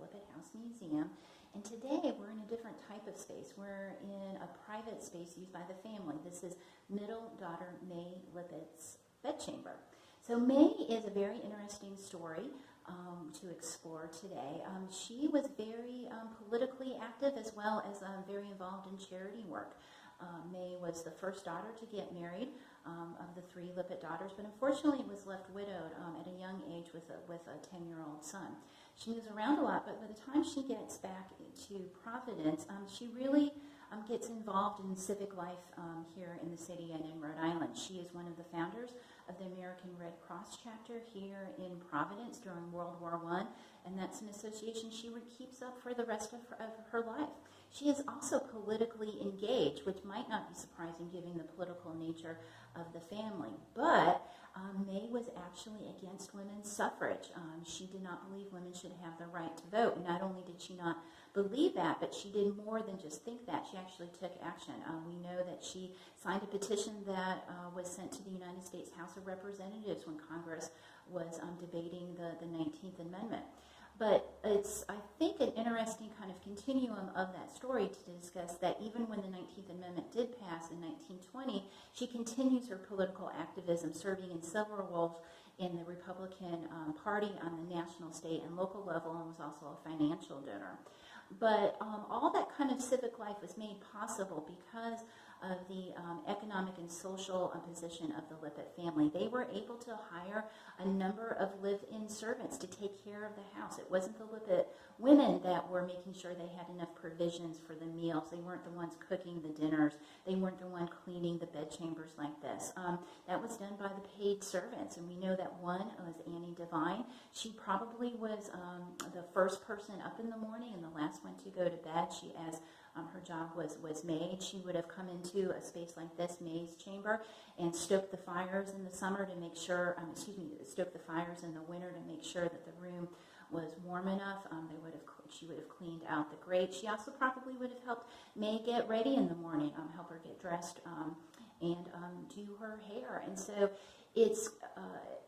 Lippitt House Museum. And today we're in a different type of space. We're in a private space used by the family. This is middle daughter May Lippitt's bedchamber. So May is a very interesting story to explore today. She was very politically active as well as very involved in charity work. May was the first daughter to get married of the three Lippitt daughters, but unfortunately was left widowed at a young age with a 10-year-old son. She moves around a lot, but by the time she gets back to Providence, she really gets involved in civic life here in the city and in Rhode Island. She is one of the founders of the American Red Cross chapter here in Providence during World War I, and that's an association she keeps up for the rest of her life. She is also politically engaged, which might not be surprising given the political nature of the family, but May was actually against women's suffrage. She did not believe women should have the right to vote, and not only did she not believe that, but she did more than just think that. She actually took action. We know that she signed a petition that was sent to the United States House of Representatives when Congress was debating the 19th Amendment. But it's, I think, an interesting kind of continuum of that story to discuss that even when the 19th Amendment did pass in 1920, she continues her political activism, serving in several roles in the Republican Party on the national, state, and local level, and was also a financial donor. But all that kind of civic life was made possible because of the economic and social position of the Lippitt family. They were able to hire a number of live-in servants to take care of the house. It wasn't the Lippitt women that were making sure they had enough provisions for the meals. They weren't the ones cooking the dinners. They weren't the one cleaning the bedchambers like this. That was done by the paid servants, and we know that one was Annie Devine. She probably was the first person up in the morning and the last one to go to bed. She, as her job was made, she would have come into a space like this, May's chamber, and stoked the fires in the summer to make sure, stoked the fires in the winter to make sure that the room was warm enough. She would have cleaned out the grate. She also probably would have helped May get ready in the morning, help her get dressed, and do her hair. And so it's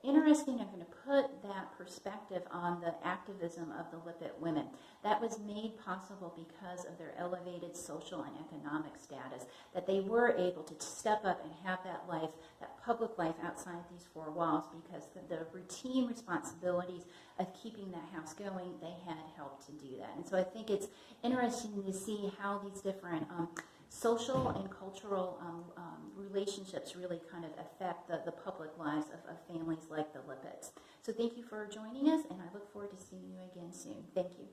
interesting. I'm going to put that perspective on the activism of the Lippitt women. That was made possible because of their elevated social and economic status, that they were able to step up and have that life, that public life outside these four walls, because the routine responsibilities of keeping that house going, they had helped to do that. And so I think it's interesting to see how these different social and cultural relationships really kind of affect the public lives of families like the Lippitts. So thank you for joining us, and I look forward to seeing you again soon. Thank you.